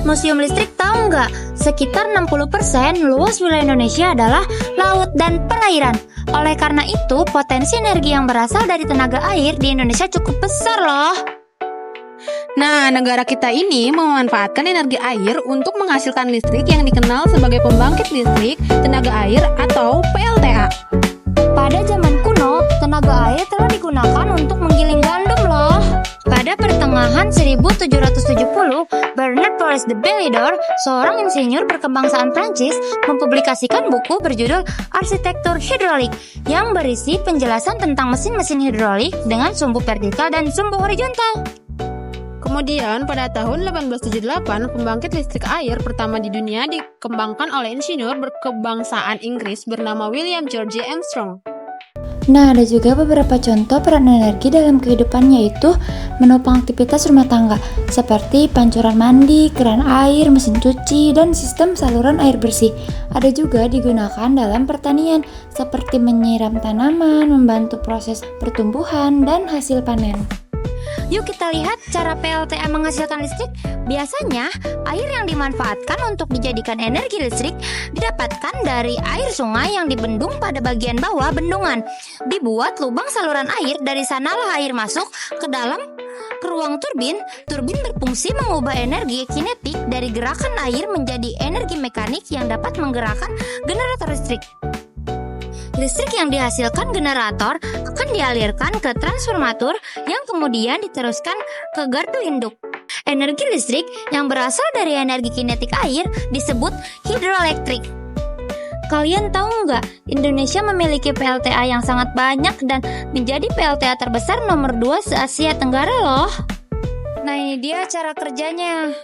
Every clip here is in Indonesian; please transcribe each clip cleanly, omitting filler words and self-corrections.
museum listrik tahu nggak? Sekitar 60% luas wilayah Indonesia adalah laut dan perairan. Oleh karena itu, potensi energi yang berasal dari tenaga air di Indonesia cukup besar loh. Nah, negara kita ini memanfaatkan energi air untuk menghasilkan listrik yang dikenal sebagai pembangkit listrik tenaga air atau PLTA. Pada zaman kuno, tenaga air telah digunakan untuk menggiling gandum loh. Pada pertengahan 1770, Bernard Torres de Belidor, seorang insinyur berkebangsaan Prancis, mempublikasikan buku berjudul Arsitektur Hidrolik yang berisi penjelasan tentang mesin-mesin hidrolik dengan sumbu vertikal dan sumbu horizontal. Kemudian pada tahun 1878, pembangkit listrik air pertama di dunia dikembangkan oleh insinyur berkebangsaan Inggris bernama William George Armstrong. Nah, ada juga beberapa contoh peran energi dalam kehidupan, yaitu menopang aktivitas rumah tangga seperti pancuran mandi, keran air, mesin cuci, dan sistem saluran air bersih. Ada juga digunakan dalam pertanian seperti menyiram tanaman, membantu proses pertumbuhan dan hasil panen. Yuk kita lihat cara PLTA menghasilkan listrik. Biasanya, air yang dimanfaatkan untuk dijadikan energi listrik didapatkan dari air sungai yang dibendung pada bagian bawah bendungan. Dibuat lubang saluran air, dari sanalah air masuk ke dalam ke ruang turbin. Turbin berfungsi mengubah energi kinetik dari gerakan air menjadi energi mekanik yang dapat menggerakkan generator listrik. Listrik yang dihasilkan generator akan dialirkan ke transformator yang kemudian diteruskan ke gardu induk. Energi listrik yang berasal dari energi kinetik air disebut hidroelektrik. Kalian tahu nggak, Indonesia memiliki PLTA yang sangat banyak dan menjadi PLTA terbesar nomor 2 se-Asia Tenggara loh. Nah, ini dia cara kerjanya.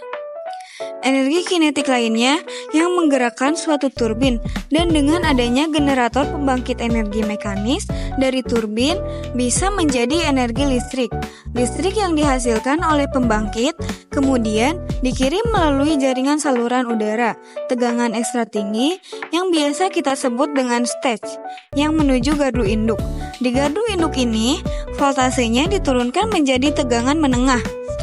Energi kinetik lainnya yang menggerakkan suatu turbin, dan dengan adanya generator pembangkit energi mekanis dari turbin bisa menjadi energi listrik. Listrik yang dihasilkan oleh pembangkit kemudian dikirim melalui jaringan saluran udara tegangan ekstra tinggi yang biasa kita sebut dengan stage yang menuju gardu induk. Di gardu induk ini voltasenya diturunkan menjadi tegangan menengah.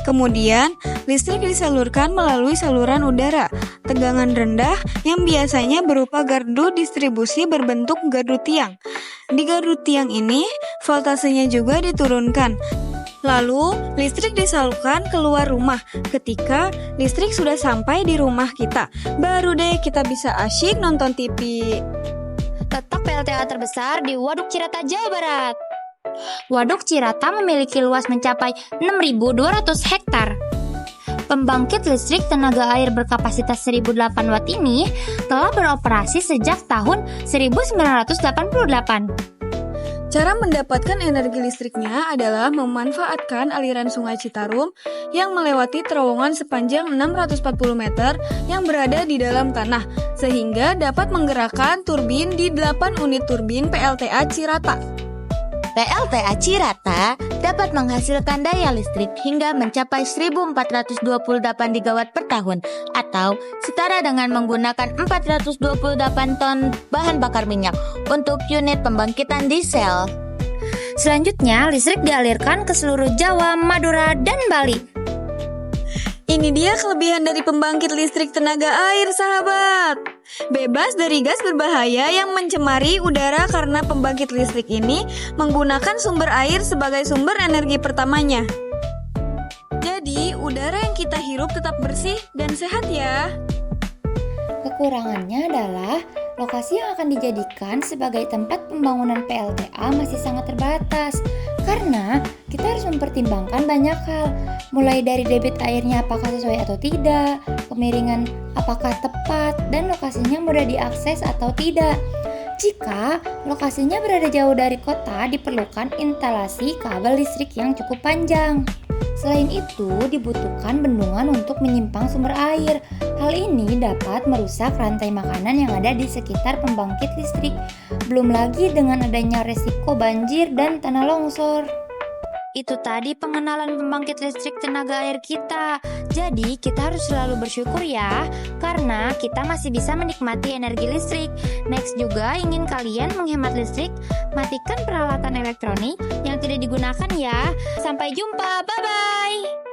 Kemudian, listrik disalurkan melalui saluran udara tegangan rendah yang biasanya berupa gardu distribusi berbentuk gardu tiang. Di gardu tiang ini, voltasenya juga diturunkan. Lalu, listrik disalurkan keluar rumah. Ketika listrik sudah sampai di rumah kita, baru deh kita bisa asyik nonton TV. Letak PLTA terbesar di Waduk Cirata, Jawa Barat. Waduk Cirata memiliki luas mencapai 6.200 hektar. Pembangkit listrik tenaga air berkapasitas 1.008 watt ini telah beroperasi sejak tahun 1988. Cara mendapatkan energi listriknya adalah memanfaatkan aliran Sungai Citarum yang melewati terowongan sepanjang 640 meter yang berada di dalam tanah, sehingga dapat menggerakkan turbin di 8 unit turbin PLTA Cirata. PLTA Cirata dapat menghasilkan daya listrik hingga mencapai 1.428 gigawatt per tahun atau setara dengan menggunakan 428 ton bahan bakar minyak untuk unit pembangkitan diesel. Selanjutnya, listrik dialirkan ke seluruh Jawa, Madura, dan Bali. Ini dia kelebihan dari pembangkit listrik tenaga air, sahabat. Bebas dari gas berbahaya yang mencemari udara karena pembangkit listrik ini menggunakan sumber air sebagai sumber energi pertamanya. Jadi, udara yang kita hirup tetap bersih dan sehat ya. Kekurangannya adalah lokasi yang akan dijadikan sebagai tempat pembangunan PLTA masih sangat terbatas karena kita harus mempertimbangkan banyak hal, mulai dari debit airnya apakah sesuai atau tidak, kemiringan apakah tepat, dan lokasinya mudah diakses atau tidak. Jika lokasinya berada jauh dari kota, diperlukan instalasi kabel listrik yang cukup panjang. Selain itu, dibutuhkan bendungan untuk menyimpang sumber air. Hal ini dapat merusak rantai makanan yang ada di sekitar pembangkit listrik. Belum lagi dengan adanya resiko banjir dan tanah longsor. Itu tadi pengenalan pembangkit listrik tenaga air kita. Jadi kita harus selalu bersyukur ya, karena kita masih bisa menikmati energi listrik. Next juga ingin kalian menghemat listrik, matikan peralatan elektronik yang tidak digunakan ya. Sampai jumpa, bye-bye.